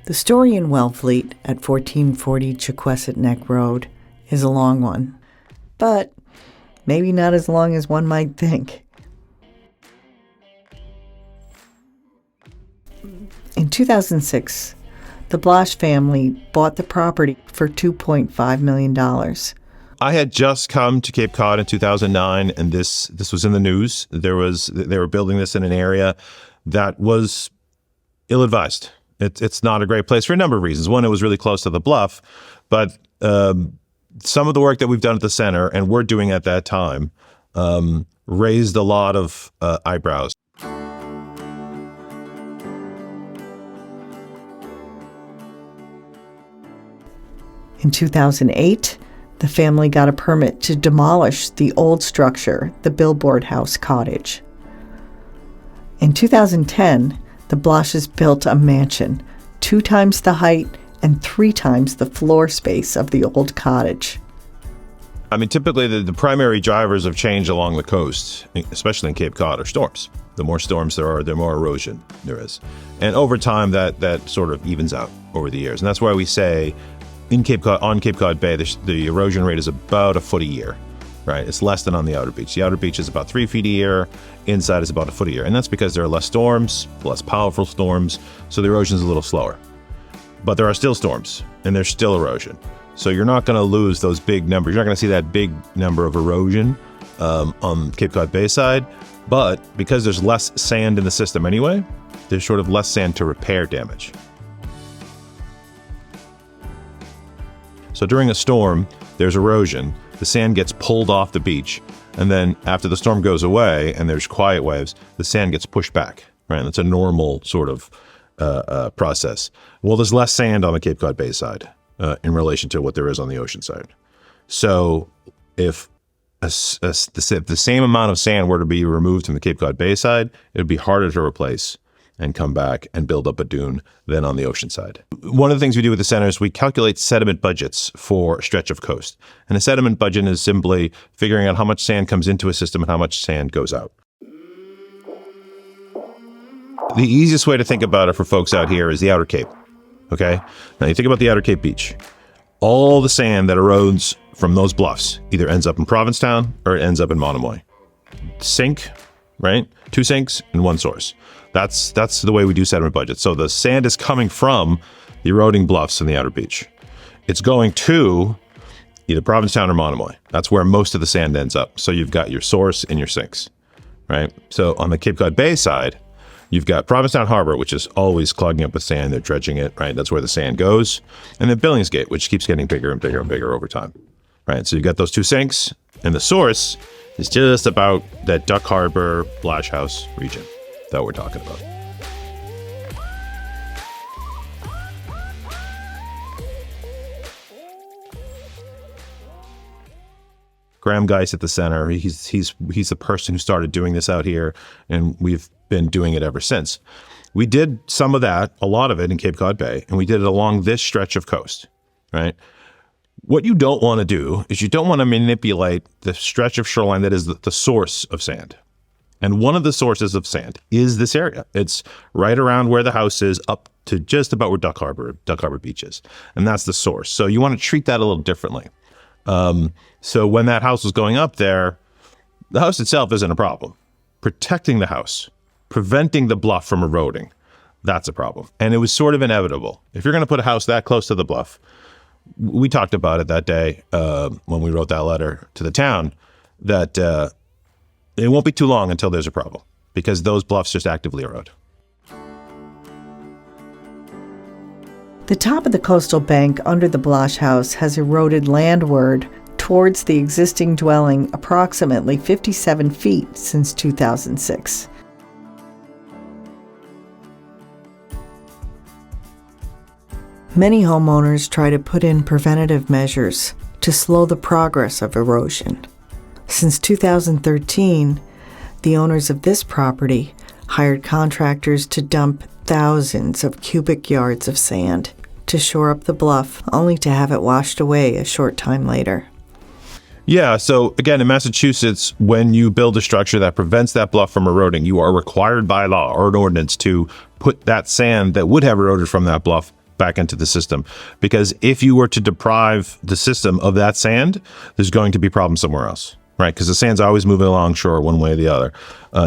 The story in WELLFLEET at 1440 Chequesset Neck Road is a long one, but maybe not as long as one might think. In 2006, the Blosh family bought the property for $2.5 million. I had just come to Cape Cod in 2009, and this was in the news. They were building this in an area that was ill-advised. It's not a great place for a number of reasons. One, it was really close to the bluff, but some of the work that we've done at the center and we're doing at that time raised a lot of eyebrows. In 2008, the family got a permit to demolish the old structure, the Billboard House cottage. In 2010, the Bloshes built a mansion, 2 times the height and 3 times the floor space of the old cottage. I mean, typically the primary drivers of change along the coast, especially in Cape Cod, are storms. The more storms there are, the more erosion there is. And over time, that sort of evens out over the years. And that's why we say on Cape Cod Bay, the erosion rate is about a foot a year. Right, it's less than on the outer beach. The outer beach is about 3 feet a year. Inside is about a foot a year. And that's because there are less storms, less powerful storms, so the erosion is a little slower. But there are still storms, and there's still erosion. So you're not going to lose those big numbers. You're not going to see that big number of erosion on Cape Cod Bay side. But because there's less sand in the system anyway, there's sort of less sand to repair damage. So during a storm, there's erosion. The sand gets pulled off the beach, and then after the storm goes away and there's quiet waves, the sand gets pushed back, right? That's a normal sort of process. Well, there's less sand on the Cape Cod Bay side in relation to what there is on the ocean side. So if the same amount of sand were to be removed from the Cape Cod Bay side, it would be harder to replace and come back and build up a dune than on the ocean side. One of the things we do with the center is we calculate sediment budgets for a stretch of coast. And a sediment budget is simply figuring out how much sand comes into a system and how much sand goes out. The easiest way to think about it for folks out here is the Outer Cape, okay? Now you think about the Outer Cape Beach. All the sand that erodes from those bluffs either ends up in Provincetown or it ends up in Monomoy. Sink, right? 2 sinks and 1 source. That's the way we do sediment budgets. So the sand is coming from the eroding bluffs in the outer beach. It's going to either Provincetown or Monomoy. That's where most of the sand ends up. So you've got your source and your sinks, right? So on the Cape Cod Bay side, you've got Provincetown Harbor, which is always clogging up with sand. They're dredging it, right? That's where the sand goes. And then Billingsgate, which keeps getting bigger and bigger and bigger over time, right? So you've got those 2 sinks, and the source is just about that Duck Harbor, Blash House region that we're talking about. Graham Geis at the center, he's the person who started doing this out here, and we've been doing it ever since. We did some of that, a lot of it in Cape Cod Bay, and we did it along this stretch of coast, right? What you don't want to do is you don't want to manipulate the stretch of shoreline that is the source of sand. And one of the sources of sand is this area. It's right around where the house is, up to just about where Duck Harbor Beach is. And that's the source. So you want to treat that a little differently. So when that house was going up there, the house itself isn't a problem. Protecting the house, preventing the bluff from eroding, that's a problem. And it was sort of inevitable. If you're going to put a house that close to the bluff, we talked about it that day when we wrote that letter to the town, that it won't be too long until there's a problem, because those bluffs just actively erode. The top of the coastal bank under the Blosh house has eroded landward towards the existing dwelling approximately 57 feet since 2006. Many homeowners try to put in preventative measures to slow the progress of erosion. Since 2013, the owners of this property hired contractors to dump thousands of cubic yards of sand to shore up the bluff, only to have it washed away a short time later. Yeah, so again, in Massachusetts, when you build a structure that prevents that bluff from eroding, you are required by law or an ordinance to put that sand that would have eroded from that bluff back into the system. Because if you were to deprive the system of that sand, there's going to be problems somewhere else, right? Because the sand's always moving along shore one way or the other.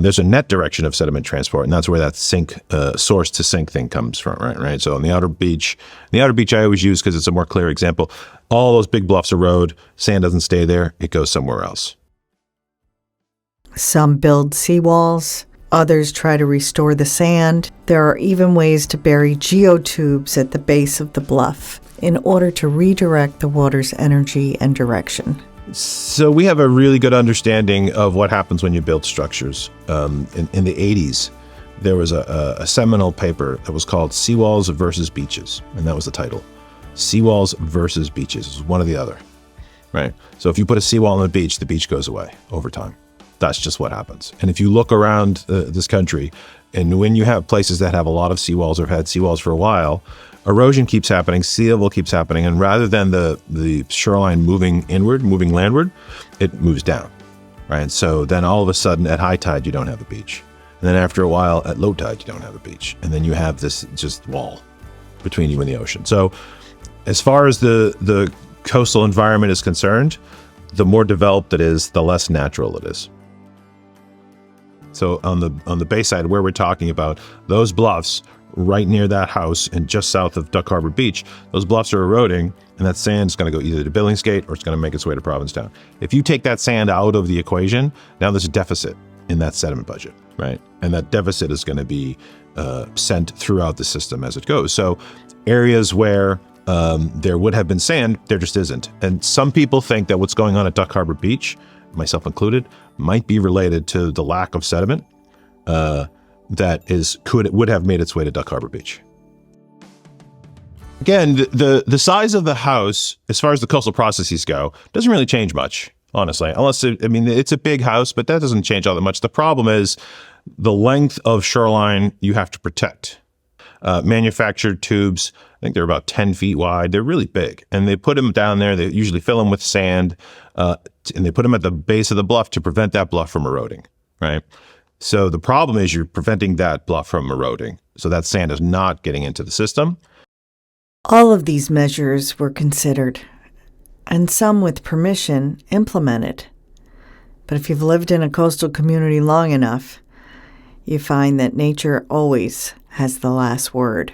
There's a net direction of sediment transport, and that's where that sink, source to sink thing comes from, right? So on the outer beach I always use because it's a more clear example. All those big bluffs erode, sand doesn't stay there, it goes somewhere else. Some build seawalls, others try to restore the sand. There are even ways to bury geotubes at the base of the bluff in order to redirect the water's energy and direction. So we have a really good understanding of what happens when you build structures. In the 80s, there was a seminal paper that was called Seawalls versus Beaches, and that was the title. Seawalls versus beaches. It was one or the other, right? So if you put a seawall on the beach goes away over time. That's just what happens. And if you look around this country, and when you have places that have a lot of seawalls or have had seawalls for a while, erosion keeps happening, sea level keeps happening, and rather than the shoreline moving inward, moving landward, it moves down, right? And so then all of a sudden at high tide, you don't have a beach. And then after a while at low tide, you don't have a beach. And then you have this just wall between you and the ocean. So as far as the coastal environment is concerned, the more developed it is, the less natural it is. So on the bay side where we're talking about, those bluffs right near that house and just south of Duck Harbor Beach, those bluffs are eroding, and that sand is going to go either to Billingsgate or it's going to make its way to Provincetown. If you take that sand out of the equation, now there's a deficit in that sediment budget, right? And that deficit is going to be sent throughout the system as it goes. So areas where there would have been sand, there just isn't. And some people think that what's going on at Duck Harbor Beach, myself included, might be related to the lack of sediment would have made its way to Duck Harbor Beach. Again, the size of the house, as far as the coastal processes go, doesn't really change much, honestly. It's a big house, but that doesn't change all that much. The problem is the length of shoreline you have to protect. Manufactured tubes, I think they're about 10 feet wide. They're really big. And they put them down there. They usually fill them with sand. And they put them at the base of the bluff to prevent that bluff from eroding, right? So the problem is you're preventing that bluff from eroding. So that sand is not getting into the system. All of these measures were considered, and some with permission implemented. But if you've lived in a coastal community long enough, you find that nature always has the last word.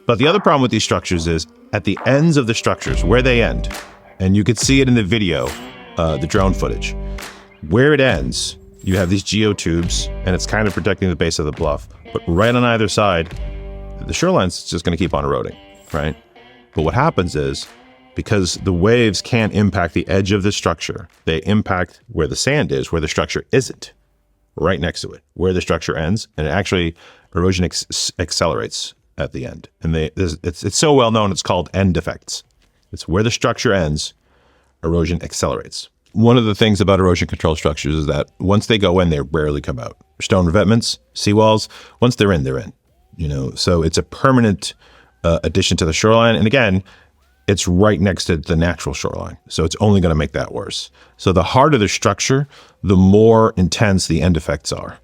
But the other problem with these structures is at the ends of the structures, where they end, and you could see it in the video, the drone footage, where it ends, you have these geotubes, and it's kind of protecting the base of the bluff. But right on either side, the shoreline's just going to keep on eroding, right? But what happens is, because the waves can't impact the edge of the structure, they impact where the sand is, where the structure isn't, right next to it, where the structure ends, and actually erosion accelerates at the end. And it's so well known, it's called end effects. It's where the structure ends, erosion accelerates. One of the things about erosion control structures is that once they go in, they rarely come out. Stone revetments, seawalls, once they're in, they're in. So it's a permanent addition to the shoreline. And again, it's right next to the natural shoreline. So it's only going to make that worse. So the harder the structure, the more intense the end effects are.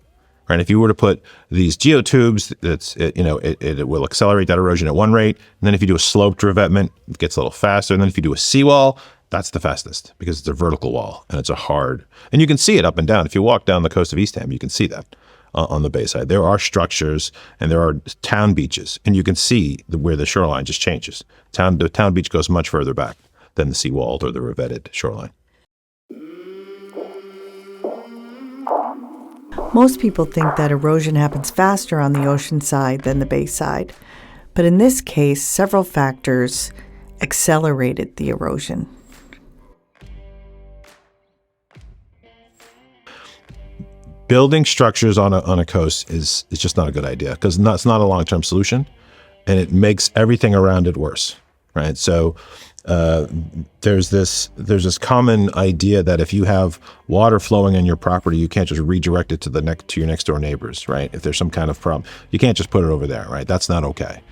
Right? If you were to put these geotubes, it will accelerate that erosion at one rate. And then if you do a sloped revetment, it gets a little faster. And then if you do a seawall, that's the fastest because it's a vertical wall and it's a hard. And you can see it up and down. If you walk down the coast of Eastham, you can see that on the bayside. There are structures and there are town beaches, and you can see where the shoreline just changes. The town beach goes much further back than the seawalled or the revetted shoreline. Most people think that erosion happens faster on the ocean side than the bay side, but in this case, several factors accelerated the erosion. Building structures on a coast is just not a good idea because it's not a long-term solution, and it makes everything around it worse, right? So there's this common idea that if you have water flowing in your property, you can't just redirect it to your next door neighbors, right? If there's some kind of problem, you can't just put it over there, right? That's not okay.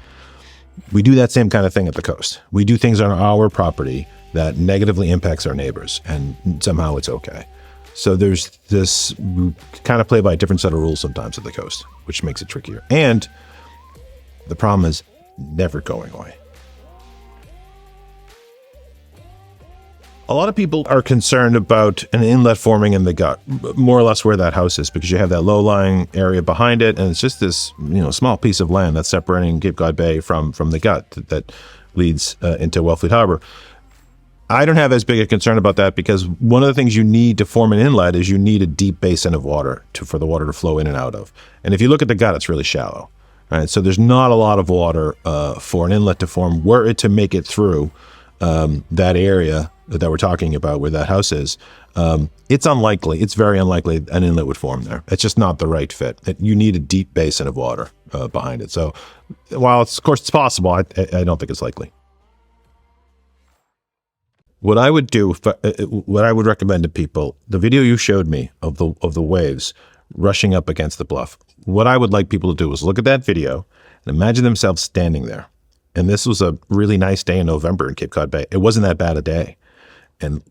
We do that same kind of thing at the coast. We do things on our property that negatively impacts our neighbors, and somehow it's okay. So there's this kind of play by a different set of rules sometimes at the coast, which makes it trickier. And the problem is never going away. A lot of people are concerned about an inlet forming in the gut, more or less where that house is, because you have that low-lying area behind it, and it's just this, small piece of land that's separating Cape Cod Bay from the gut that leads into WELLFLEET Harbor. I don't have as big a concern about that, because one of the things you need to form an inlet is you need a deep basin of water for the water to flow in and out of. And if you look at the gut, it's really shallow. Right? So there's not a lot of water for an inlet to form. Were it to make it through that area that we're talking about where that house is, it's unlikely. It's very unlikely an inlet would form there. It's just not the right fit. You need a deep basin of water behind it. So while of course it's possible, I don't think it's likely. What I would do, what I would recommend to people, the video you showed me of the waves rushing up against the bluff, what I would like people to do is look at that video and imagine themselves standing there. And this was a really nice day in November in Cape Cod Bay. It wasn't that bad a day. And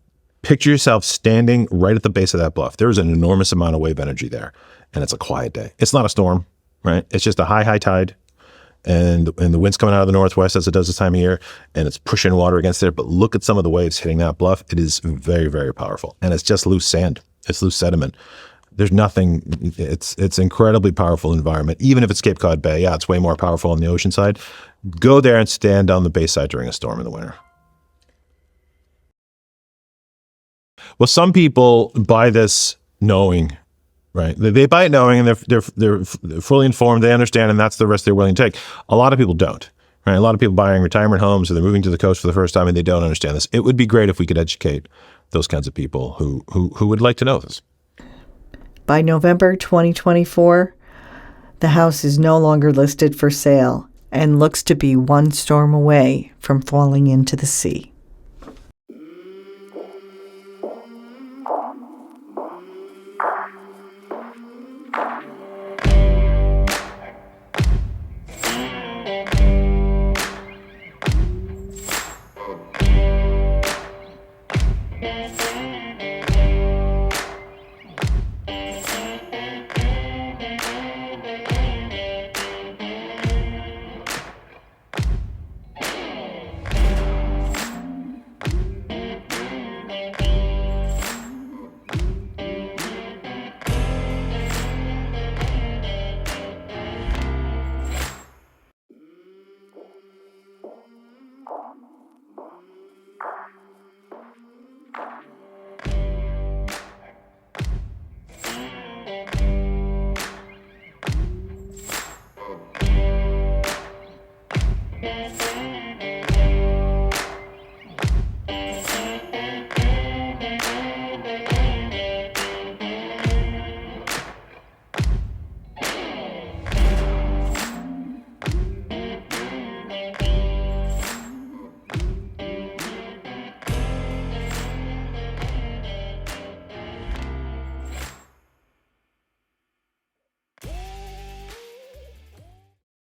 picture yourself standing right at the base of that bluff. There's an enormous amount of wave energy there, and it's a quiet day. It's not a storm, right? It's just a high tide, and the wind's coming out of the northwest as it does this time of year, and it's pushing water against there. But look at some of the waves hitting that bluff. It is very, very powerful, and it's just loose sand. It's loose sediment. There's nothing. It's incredibly powerful environment. Even if it's Cape Cod Bay, yeah, it's way more powerful on the ocean side. Go there and stand on the bay side during a storm in the winter. Well, some people buy this knowing, right? They buy it knowing, and they're fully informed. They understand, and that's the risk they're willing to take. A lot of people don't, right? A lot of people buying retirement homes, or they're moving to the coast for the first time, and they don't understand this. It would be great if we could educate those kinds of people who would like to know this. By November 2024, the house is no longer listed for sale and looks to be one storm away from falling into the sea.